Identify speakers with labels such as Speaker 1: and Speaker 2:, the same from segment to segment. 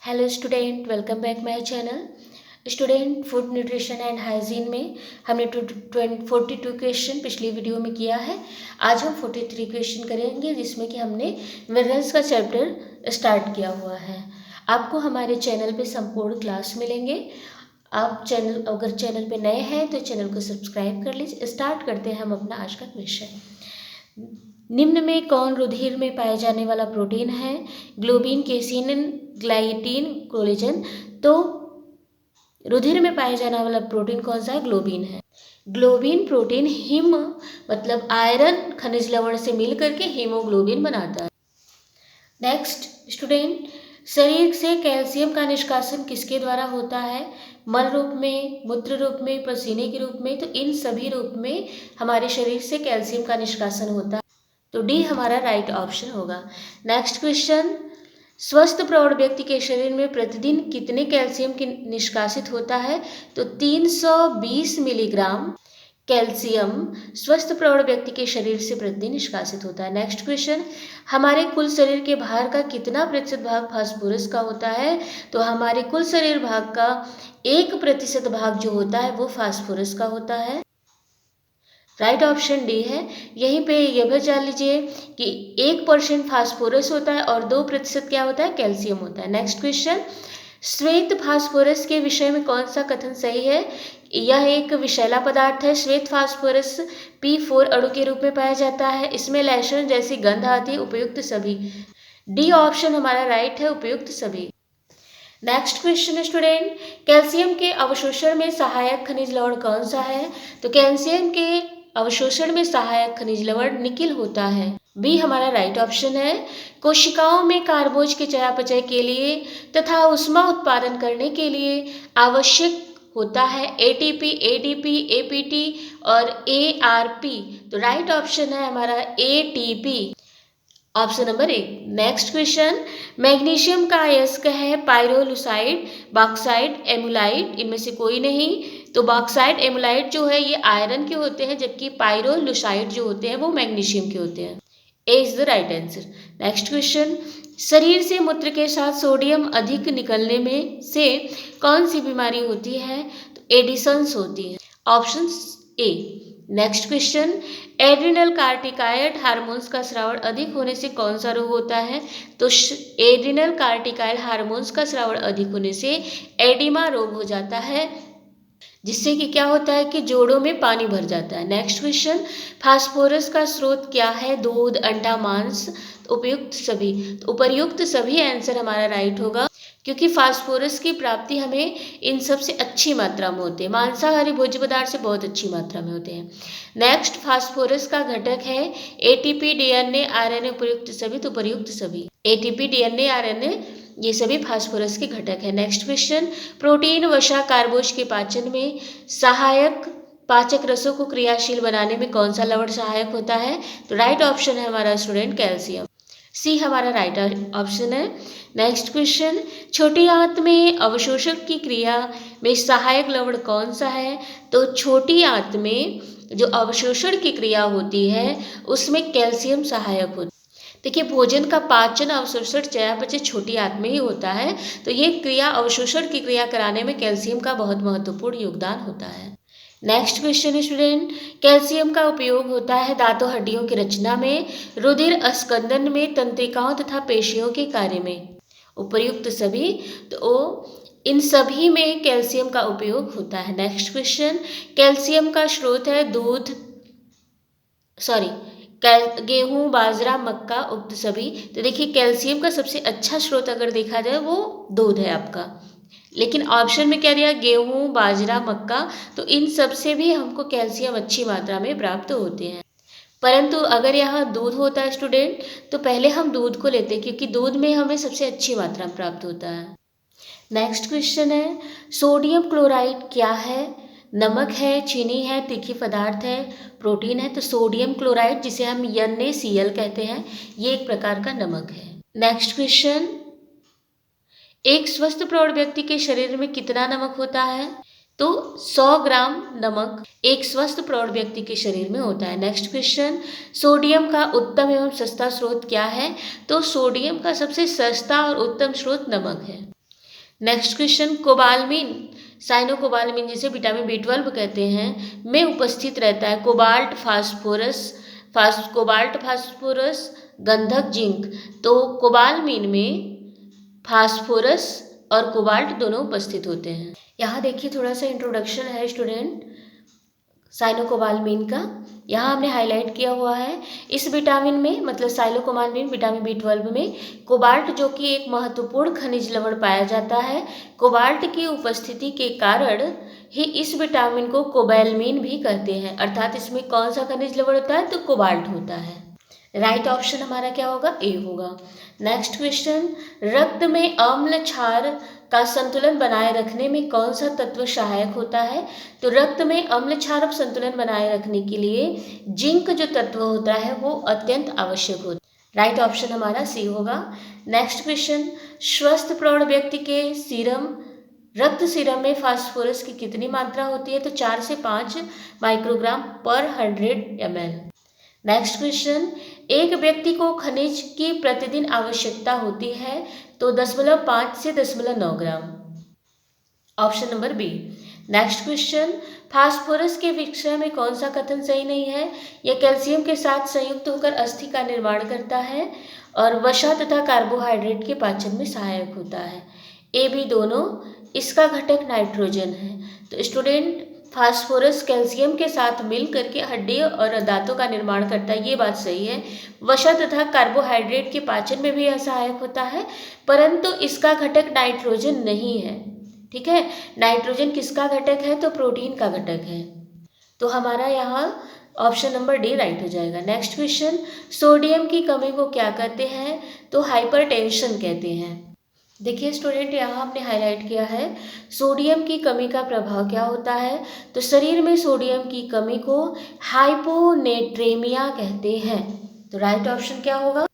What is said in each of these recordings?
Speaker 1: Hello student, welcome back my channel. Student, food nutrition and hygiene में हमने 42 question पिछली video में किया है। आज हम 43 क्वेश्चन करेंगे, जिसमें कि हमने मिनरल्स का चैप्टर स्टार्ट किया हुआ है। आपको हमारे चैनल पे संपूर्ण क्लास मिलेंगे। आप अगर चैनल पे नए हैं तो चैनल को सब्सक्राइब कर लीजिए। स्टार्ट करते हैं हम अपना आज का क्वेश्चन। निम्न में कौन रुधिर में पाए जाने वाला प्रोटीन है? ग्लोबिन, केसिन, ग्लाइटिन, कोलेजन। तो रुधिर में पाए जाने वाला प्रोटीन कौन सा है? ग्लोबिन है। ग्लोबिन प्रोटीन हिम मतलब आयरन खनिज लवण से मिल करके हीमोग्लोबिन बनाता है। नेक्स्ट स्टूडेंट, शरीर से कैल्शियम का निष्कासन किसके द्वारा होता है? मल रूप में, मूत्र रूप में, पसीने के रूप में। तो इन सभी रूप में हमारे शरीर से कैल्शियम का निष्कासन होता है। तो डी हमारा राइट ऑप्शन होगा। नेक्स्ट क्वेश्चन, स्वस्थ प्रौढ़ व्यक्ति के शरीर में प्रतिदिन कितने कैल्शियम की निष्कासित होता है? तो 320 मिलीग्राम कैल्शियम स्वस्थ प्रौढ़ व्यक्ति के शरीर से प्रतिदिन निष्कासित होता है। नेक्स्ट क्वेश्चन, हमारे कुल शरीर के भार का कितना प्रतिशत भाग फास्फोरस का होता है? तो हमारे कुल शरीर भाग का 1% भाग जो होता है वो फास्फोरस का होता है। राइट ऑप्शन डी है। यहीं पे यह भी जान लीजिए कि 1% फास्फोरस होता है और 2% क्या होता है? कैल्शियम होता है। नेक्स्ट क्वेश्चन, श्वेत फास्फोरस के विषय में कौन सा कथन सही है? यह एक विषैला पदार्थ है। श्वेत फास्फोरस P4 अणु के रूप में पाया जाता है। इसमें लहसुन जैसी गंध आती है। उपयुक्त सभी। डी ऑप्शन हमारा राइट है, उपयुक्त सभी। नेक्स्ट क्वेश्चन स्टूडेंट, कैल्शियम के अवशोषण में सहायक खनिज लवण कौन सा है? तो कैल्शियम के अवशोषण में सहायक खनिज लवण निकिल होता है। बी हमारा राइट ऑप्शन है। कोशिकाओं में कार्बोज के चयापचय के लिए तथा ऊष्मा उत्पादन करने के लिए आवश्यक होता है एटीपी, एडीपी, एपीटी और एआरपी। तो राइट ऑप्शन है हमारा ATP, option number 1। Next question, magnesium का अयस्क है पायरोलुसाइड, बॉक्साइड, एमुलाइट। इनमें से कोई नहीं। तो बॉक्साइड, एमुलाइट जो है ये आयरन के होते हैं, जबकि पायरोलुसाइड जो होते हैं वो मैग्नीशियम के होते हैं। A is the right answer. Next question, शरीर से मूत्र के साथ सोडियम अधिक निकलने में से कौन सी बीमारी होती है? तो एडिशंस होती है। Option A. Next question, adrenal corticoid hormones का स्रावन अधिक होने से कौन सा रोग होता है? तो एड्रिनल कार्टिकाइड हार्मोन्स का स्रावन अधिक होने से एडिमा रोग हो जाता है, जिससे कि क्या होता है कि जोड़ों में पानी भर जाता है। नेक्स्ट क्वेश्चन, फास्फोरस का स्रोत क्या है? दूध, अंडा, मांस। तो उपयुक्त सभी। तो उपर्युक्त सभी आंसर हमारा राइट होगा, क्योंकि फास्फोरस की प्राप्ति हमें इन सबसे अच्छी मात्रा में होती है। मांसाहारी भोज्य पदार्थ से बहुत अच्छी मात्रा में होते हैं। नेक्स्ट, फास्फोरस का घटक है एटीपी, डीएनए, आरएनए। उपयुक्त सभी। तो उपयुक्त सभी। एटीपी, डीएनए, आरएनए ये सभी फास्फोरस के घटक है। नेक्स्ट क्वेश्चन, प्रोटीन, वसा, कार्बोज के पाचन में सहायक पाचक रसों को क्रियाशील बनाने में कौन सा लवण सहायक होता है? तो राइट ऑप्शन है हमारा स्टूडेंट कैल्शियम। सी हमारा राइट ऑप्शन है। नेक्स्ट क्वेश्चन, छोटी आंत में अवशोषण की क्रिया में सहायक लवण कौन सा है? तो छोटी आंत में जो अवशोषण की क्रिया होती है उसमें कैल्शियम सहायक होता है। देखिए, भोजन का पाचन, अवशोषण, चयापचय छोटी आंत में ही होता है। तो ये क्रिया, अवशोषण की क्रिया कराने में कैल्शियम का बहुत महत्वपूर्ण योगदान होता है। नेक्स्ट क्वेश्चन स्टूडेंट, कैल्शियम का उपयोग होता है दांतों हड्डियों की रचना में, रुधिर अस्कंदन में, तंत्रिकाओं तथा पेशियों के कार्य में। उपर्युक्त सभी। तो इन सभी में कैल्शियम का उपयोग होता है। नेक्स्ट क्वेश्चन, कैल्शियम का स्रोत है दूध, गेहूं, बाजरा, मक्का। उक्त सभी। तो देखिए, कैल्शियम का सबसे अच्छा स्रोत अगर देखा जाए वो दूध है आपका, लेकिन ऑप्शन में क्या दिया? गेहूं, बाजरा, मक्का। तो इन सब से भी हमको कैल्शियम अच्छी मात्रा में प्राप्त होते हैं। परंतु अगर यहाँ दूध होता है स्टूडेंट, तो पहले हम दूध को लेते हैं, क्योंकि दूध में हमें सबसे अच्छी मात्रा में प्राप्त होता है। नेक्स्ट क्वेश्चन है, सोडियम क्लोराइड क्या है? नमक है, चीनी है, तीखी पदार्थ है, प्रोटीन है। तो सोडियम क्लोराइड, जिसे हम NaCl कहते हैं, ये एक प्रकार का नमक है। नेक्स्ट क्वेश्चन, एक स्वस्थ प्रौढ़ व्यक्ति के शरीर में कितना नमक होता है? तो 100 ग्राम नमक एक स्वस्थ प्रौढ़ व्यक्ति के शरीर में होता है। नेक्स्ट क्वेश्चन, सोडियम का उत्तम एवं सस्ता स्रोत क्या है? तो सोडियम का सबसे सस्ता और उत्तम स्रोत नमक है। नेक्स्ट क्वेश्चन, कोबालमिन, साइनोकोबालमिन जिसे विटामिन B12 कहते हैं, में उपस्थित रहता है कोबाल्ट, फास्फोरस, गंधक, जिंक। तो कोबालमिन में फास्फोरस और कोबाल्ट दोनों उपस्थित होते हैं। यहाँ देखिए थोड़ा सा इंट्रोडक्शन है स्टूडेंट साइनोकोबालमिन का, यहाँ हमने हाईलाइट किया हुआ है। इस विटामिन में मतलब साइनोकोबालमिन विटामिन B12 में कोबाल्ट जो कि एक महत्वपूर्ण खनिज लवण पाया जाता है, कोबाल्ट की उपस्थिति के कारण ही इस विटामिन को कोबैलमिन भी कहते हैं। अर्थात इसमें कौन सा खनिज लवण होता है, तो कोबाल्ट होता है। राइट ऑप्शन हमारा क्या होगा, ए होगा। नेक्स्ट क्वेश्चन, रक्त में अम्ल क्षार का संतुलन बनाए रखने में कौन सा तत्व सहायक होता है, तो रक्त में अम्ल क्षार संतुलन बनाए रखने के लिए जिंक जो तत्व होता है वो अत्यंत आवश्यक होता है। राइट ऑप्शन हमारा सी होगा। नेक्स्ट क्वेश्चन, स्वस्थ प्रौढ़ व्यक्ति के रक्त सीरम में फास्फोरस की कितनी मात्रा होती है, तो 4 से 5 माइक्रोग्राम पर 100 ml। नेक्स्ट क्वेश्चन, एक व्यक्ति को खनिज की प्रतिदिन आवश्यकता होती है, तो 0.5 से 0.9 ग्राम। Option number B. Next question, phosphorus के विषय में कौन सा कथन सही नहीं है, यह कैल्शियम के साथ संयुक्त होकर अस्थि का निर्माण करता है और वसा तथा कार्बोहाइड्रेट के पाचन में सहायक होता है। ए बी दोनों। इसका घटक नाइट्रोजन है। तो स्टूडेंट, फास्फोरस कैल्शियम के साथ मिल करके हड्डी और दांतों का निर्माण करता है, ये बात सही है। वसा तथा कार्बोहाइड्रेट के पाचन में भी यह सहायक होता है, परंतु इसका घटक नाइट्रोजन नहीं है। ठीक है, नाइट्रोजन किसका घटक है, तो प्रोटीन का घटक है। तो हमारा यहाँ ऑप्शन नंबर डी राइट हो जाएगा। नेक्स्ट क्वेश्चन, सोडियम की कमी को क्या कहते हैं, तो हाइपरटेंशन कहते हैं। देखिए स्टूडेंट, यहाँ हमने हाईलाइट किया है सोडियम की कमी का प्रभाव क्या होता है, तो शरीर में सोडियम की कमी को हाइपोनेट्रेमिया कहते हैं। तो राइट ऑप्शन क्या होगा,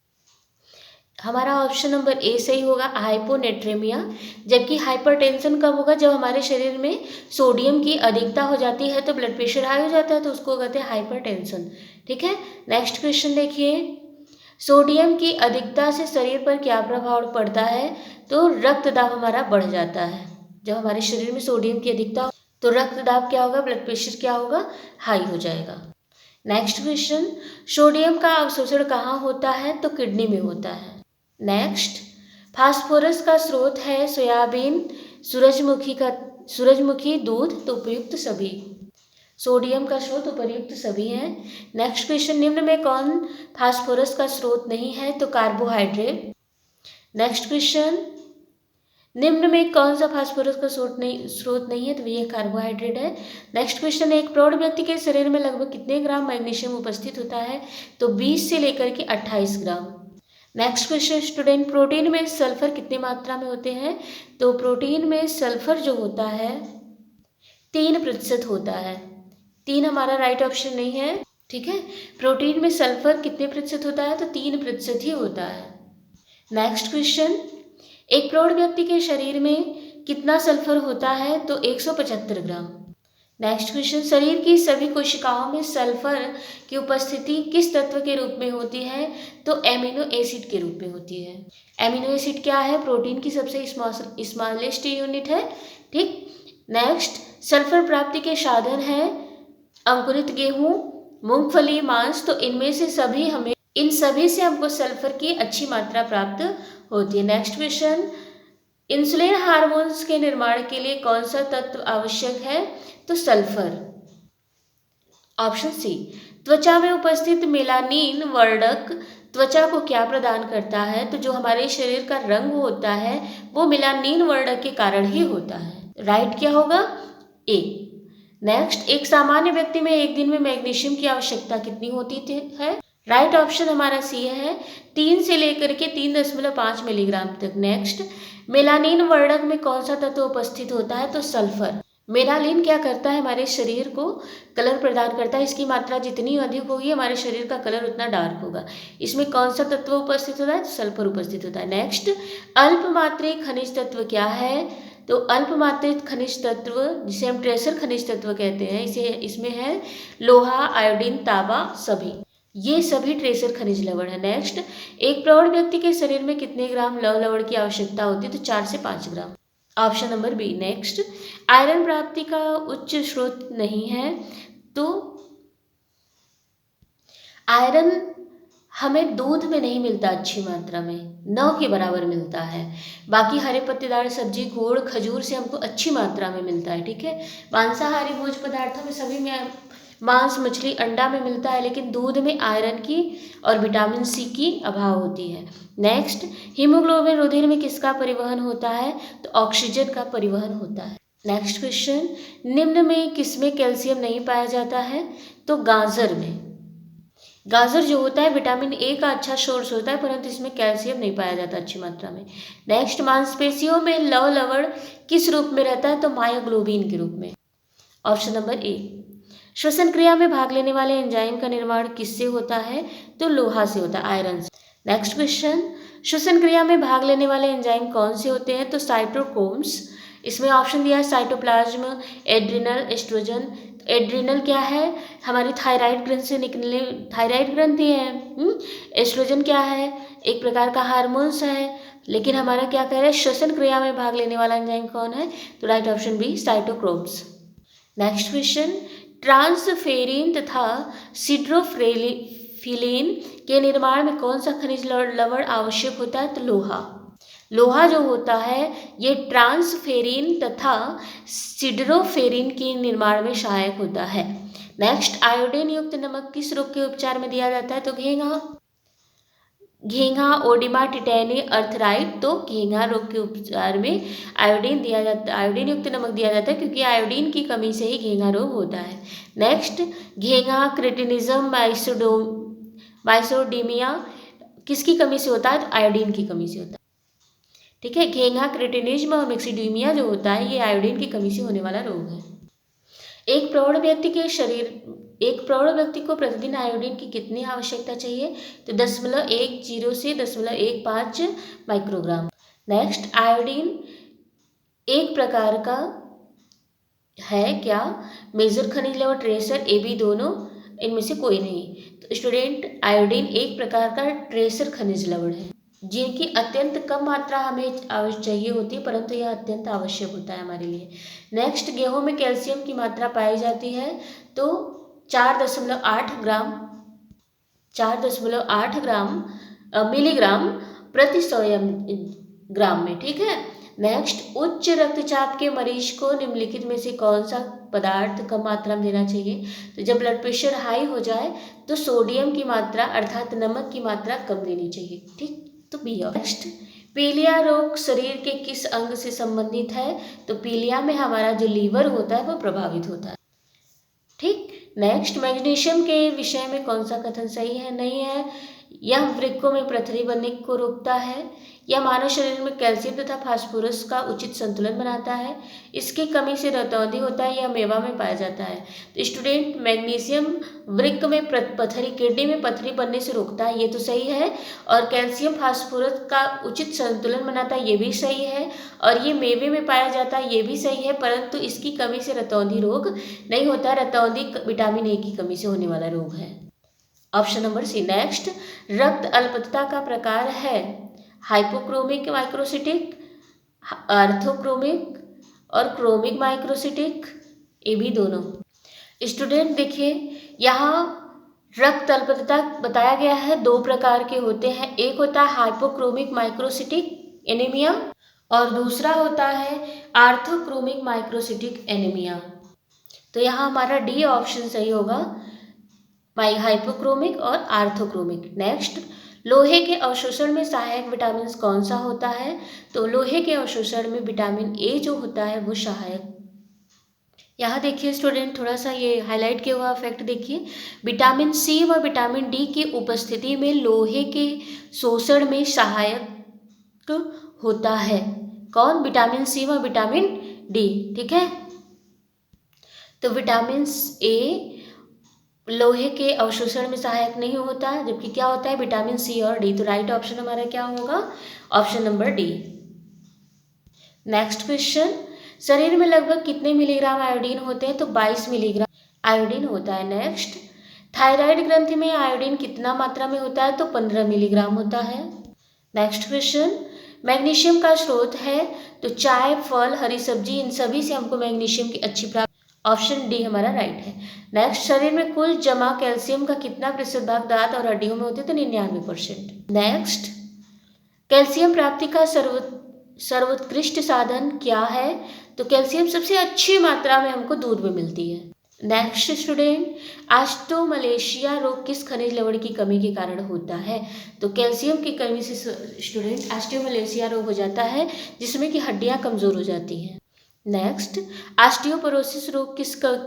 Speaker 1: हमारा ऑप्शन नंबर ए सही होगा, हाइपोनेट्रेमिया। जबकि हाइपरटेंशन कब होगा, जब हमारे शरीर में सोडियम की अधिकता हो जाती है, तो ब्लड प्रेशर हाई हो जाता है, तो उसको कहते हैं हाइपरटेंशन। ठीक है, नेक्स्ट क्वेश्चन देखिए, सोडियम की अधिकता से शरीर पर क्या प्रभाव पड़ता है, तो रक्त दाब हमारा बढ़ जाता है। जब हमारे शरीर में सोडियम की अधिकता हो तो रक्त दाब क्या होगा, ब्लड प्रेशर क्या होगा, हाई हो जाएगा। नेक्स्ट क्वेश्चन, सोडियम का अवशोषण कहाँ होता है, तो किडनी में होता है। नेक्स्ट, फास्फोरस का स्रोत है सोयाबीन, सूरजमुखी, दूध, तो उपयुक्त सभी। सोडियम का स्रोत उपर्युक्त सभी हैं। नेक्स्ट क्वेश्चन, निम्न में कौन फास्फोरस का स्रोत नहीं है, तो कार्बोहाइड्रेट। नेक्स्ट क्वेश्चन, निम्न में कौन सा फास्फोरस का स्रोत नहीं है, तो ये कार्बोहाइड्रेट है। नेक्स्ट क्वेश्चन, एक प्रौढ़ व्यक्ति के शरीर में लगभग कितने ग्राम मैग्नीशियम उपस्थित होता है, तो 20 से लेकर के 28 ग्राम। नेक्स्ट क्वेश्चन स्टूडेंट, प्रोटीन में सल्फर कितनी मात्रा में होते हैं, तो प्रोटीन में सल्फर जो होता है 3% होता है। 3 हमारा राइट ऑप्शन नहीं है। ठीक है, प्रोटीन में सल्फर कितने प्रतिशत होता है, तो 3% ही होता है। नेक्स्ट क्वेश्चन, एक प्रौढ़ व्यक्ति के शरीर में कितना सल्फर होता है, तो 175 ग्राम। नेक्स्ट क्वेश्चन, शरीर की सभी कोशिकाओं में सल्फर की उपस्थिति किस तत्व के रूप में होती है, तो एमिनो एसिड के रूप में होती है। एमिनो एसिड क्या है, प्रोटीन की सबसे स्मॉलेस्ट यूनिट है। ठीक, नेक्स्ट, सल्फर प्राप्ति के साधन है अंकुरित गेहूं, मूंगफली, मांस, तो इन सभी से हमको सल्फर की अच्छी मात्रा प्राप्त होती है। नेक्स्ट क्वेश्चन, इंसुलिन हार्मोन्स के निर्माण के लिए कौन सा तत्व आवश्यक है, तो सल्फर। Option C. त्वचा में उपस्थित मेलानिन वर्णक त्वचा को क्या प्रदान करता है, तो जो हमारे शरीर का रंग होता है वो मेलानिन वर्णक के कारण ही होता है। राइट क्या होगा, ए। नेक्स्ट, एक सामान्य व्यक्ति में एक दिन में मैग्नीशियम की आवश्यकता कितनी होती है, राइट ऑप्शन हमारा सी है, 3 से लेकर के 3.5 मिलीग्राम तक। नेक्स्ट, मेलानिन वर्णक में कौन सा तत्व उपस्थित होता है, तो सल्फर। मेलानिन क्या करता है, हमारे शरीर को कलर प्रदान करता है, इसकी मात्रा जितनी अधिक होगी हमारे शरीर का कलर उतना डार्क होगा। इसमें कौन सा तत्व उपस्थित होता है, सल्फर उपस्थित होता है। नेक्स्ट, अल्पमात्रिक खनिज तत्व क्या है, तो अल्पमात्रिक खनिज तत्व जिसे हम ट्रेसर खनिज तत्व कहते हैं, इसमें है लोहा, आयोडीन, तांबा, सभी, ये सभी ट्रेसर खनिज लवण है। नेक्स्ट, एक प्रौढ़ व्यक्ति के शरीर में कितने ग्राम लौह लवण की आवश्यकता होती है, तो 4 से 5 ग्राम। Option number B. Next, iron प्राप्ति का उच्च स्रोत नहीं है, तो आयरन हमें दूध में नहीं मिलता अच्छी मात्रा में, 9 के बराबर मिलता है। बाकी हरे पत्तेदार सब्जी, गुड़, खजूर से हमको अच्छी मात्रा में मिलता है, ठीक है। मांसाहारी भोज्य पदार्थों में सभी में मांस, मछली, अंडा में मिलता है, लेकिन दूध में आयरन की और विटामिन सी की अभाव होती है। नेक्स्ट, हीमोग्लोबिन रुधिर में किसका परिवहन होता है, तो ऑक्सीजन का परिवहन होता है। नेक्स्ट क्वेश्चन, निम्न में किसमें कैल्शियम नहीं पाया जाता है, तो गाजर में। गाजर जो होता है विटामिन ए का अच्छा सोर्स होता है, परंतु इसमें कैल्शियम नहीं पाया जाता अच्छी मात्रा में। नेक्स्ट, मांसपेशियों में लव लवण किस रूप में रहता है, तो मायोग्लोबिन के रूप में। Option number A. श्वसन क्रिया में भाग लेने वाले एंजाइम का निर्माण किससे होता है, तो लोहा से होता है, आयरन से। नेक्स्ट क्वेश्चन, श्वसन क्रिया में भाग लेने वाले एंजाइम कौन से होते हैं, तो साइटोक्रोम्स। इसमें ऑप्शन दिया है साइटोप्लाज्म, एड्रिनल, एस्ट्रोजन। एड्रिनल क्या है, हमारी थायराइड ग्रंथि से निकलने, थायराइड ग्रंथि है। एस्ट्रोजन क्या है, एक प्रकार का हार्मोन्स है। लेकिन हमारा क्या कह रहा है, श्वसन क्रिया में भाग लेने वाला एंजाइम कौन है, तो right option B, cytochromes. Next question, transferrin तथा सिड्रोफ्रेलिन के निर्माण में कौन सा खनिज लवण आवश्यक होता है, तो लोहा। लोहा जो होता है ये ट्रांसफेरिन तथा सिड्रोफेरिन के निर्माण में सहायक होता है। नेक्स्ट, आयोडीन युक्त नमक किस रोग के उपचार में दिया जाता है, तो घेंघा, घेंघा, ओडिमा, टिटेनी, अर्थराइट। तो घेंघा रोग के उपचार में आयोडीन दिया जाता, आयोडीन युक्त नमक दिया जाता है, क्योंकि आयोडीन की कमी से ही घेंघा रोग होता है। नेक्स्ट, घेंघा, क्रेटिनिज्म, माइसोडीमिया किसकी कमी से होता है, तो आयोडीन की कमी से होता है, ठीक है। घेंघा, क्रेटिनिज्म और मिक्सिडीमिया जो होता है ये आयोडीन की कमी से होने वाला रोग है। एक प्रौढ़ व्यक्ति को प्रतिदिन आयोडीन की कितनी आवश्यकता चाहिए, तो 0.10 से 0.15 माइक्रोग्राम। नेक्स्ट, आयोडीन एक प्रकार का है क्या, मेजर खनिज लवण, ट्रेसर, ए बी दोनों, इनमें से कोई नहीं। तो स्टूडेंट, आयोडीन एक प्रकार का ट्रेसर खनिज लवण है, जिनकी अत्यंत कम मात्रा हमें चाहिए होती है, परंतु यह अत्यंत आवश्यक होता है हमारे लिए। नेक्स्ट, गेहूं में कैल्शियम की मात्रा पाई जाती है, तो 4.8 ग्राम, 4.8 ग्राम मिलीग्राम प्रति 100 ग्राम में, ठीक है। नेक्स्ट, उच्च रक्तचाप के मरीज को निम्नलिखित में से कौन सा पदार्थ कम मात्रा में देना चाहिए, तो जब ब्लड प्रेशर हाई हो जाए तो सोडियम की मात्रा अर्थात नमक की मात्रा कम देनी चाहिए, ठीक, तो बी। नेक्स्ट, पीलिया रोग शरीर के किस अंग से संबंधित है, तो पीलिया में हमारा जो लीवर होता है वो प्रभावित होता है, ठीक। नेक्स्ट, मैग्नीशियम के विषय में कौन सा कथन सही है, नहीं है। यह वृक्कों में पृथरी बनने को रोकता है, यह मानव शरीर में कैल्शियम तथा फास्फोरस का उचित संतुलन बनाता है, इसकी कमी से रतौंधी होता है, यह मेवा में पाया जाता है। तो स्टूडेंट, मैग्नीशियम वृक्क में पथरी, किडनी में पथरी बनने से रोकता है, ये तो सही है। और कैल्शियम फास्फोरस का उचित संतुलन बनाता है, ये भी सही है। और ये मेवे में पाया जाता है, ये भी सही है, परंतु इसकी कमी से रतौंधी रोग नहीं होता। रतौंधी विटामिन ए की कमी से होने वाला रोग है, ऑप्शन नंबर सी। नेक्स्ट, रक्त अल्पता का प्रकार है हाइपोक्रोमिक माइक्रोसिटिक, आर्थोक्रोमिक और क्रोमिक माइक्रोसिटिक, ये भी दोनों। स्टूडेंट देखिए, यहाँ रक्त अल्पता बताया गया है, दो प्रकार के होते हैं, एक होता है हाइपोक्रोमिक माइक्रोसिटिक एनीमिया और दूसरा होता है आर्थोक्रोमिक माइक्रोसिटिक एनीमिया। तो यहाँ हमारा डी ऑप्शन सही होगा, हाइपोक्रोमिक और आर्थोक्रोमिक। नेक्स्ट, लोहे के अवशोषण में सहायक विटामिन कौन सा होता है, तो लोहे के अवशोषण में विटामिन ए जो होता है वो सहायक। यहाँ देखिए स्टूडेंट, थोड़ा सा ये हाईलाइट किया हुआ फैक्ट देखिए, विटामिन सी व विटामिन डी की उपस्थिति में लोहे के शोषण में सहायक होता है। कौन, विटामिन सी व विटामिन डी, ठीक है। तो विटामिन ए लोहे के अवशोषण में सहायक नहीं होता, जबकि क्या होता है, विटामिन सी और डी। तो राइट ऑप्शन हमारा क्या होगा, option number D. Next question, शरीर में लगभग कितने मिलीग्राम आयोडीन होते हैं, तो 22 मिलीग्राम आयोडीन होता है। नेक्स्ट, थायराइड ग्रंथि में आयोडीन कितना मात्रा में होता है, तो 15 मिलीग्राम होता है। नेक्स्ट क्वेश्चन, मैग्नीशियम का स्रोत है तो चाय, फल, हरी सब्जी, इन सभी से हमको मैग्नीशियम की अच्छी प्राप्ति। ऑप्शन डी हमारा राइट है। नेक्स्ट, शरीर में कुल जमा कैल्शियम का कितना प्रतिशत भाग दांत और हड्डियों में होते हैं? तो 99%। नेक्स्ट, कैल्शियम प्राप्ति का सर्वोत्कृष्ट साधन क्या है? तो कैल्शियम सबसे अच्छी मात्रा में हमको दूध में मिलती है। नेक्स्ट स्टूडेंट, ऑस्टियोमलेशिया रोग किस खनिज लवण की कमी के कारण होता है? तो कैल्शियम की कमी से स्टूडेंट ऑस्टियोमलेशिया रोग हो जाता है, जिसमें कि हड्डियां कमजोर हो जाती हैं। नेक्स्ट, ऑस्टियोपोरोसिस रोग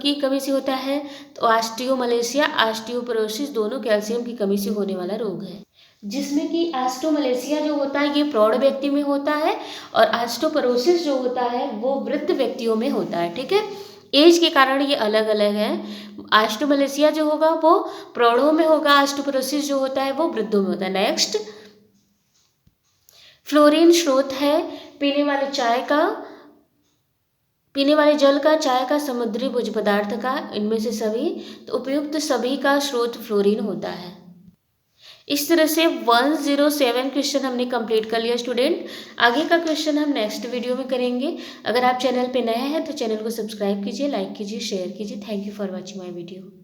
Speaker 1: की कमी से होता है? तो ऑस्टियोमलेशिया, ऑस्टियोपोरोसिस दोनों कैल्शियम की कमी से होने वाला रोग है, जिसमें कि ऑस्टियोमलेशिया जो होता है ये प्रौढ़ व्यक्ति में होता है और ऑस्टियोपोरोसिस जो होता है वो वृद्ध व्यक्तियों में होता है। ठीक है, एज के कारण ये अलग अलग है। ऑस्टियोमलेशिया जो होगा वो प्रौढ़ों में होगा, ऑस्टियोपोरोसिस जो होता है वो वृद्धों में होता है। नेक्स्ट, फ्लोरीन स्रोत है पीने वाले जल का, चाय का, समुद्री भोज्य पदार्थ का, इनमें से सभी, तो उपयुक्त सभी का स्रोत फ्लोरीन होता है। इस तरह से 107 क्वेश्चन हमने कंप्लीट कर लिया स्टूडेंट। आगे का क्वेश्चन हम नेक्स्ट वीडियो में करेंगे। अगर आप चैनल पे नए हैं तो चैनल को सब्सक्राइब कीजिए, लाइक कीजिए, शेयर कीजिए। Thank you for watching my video.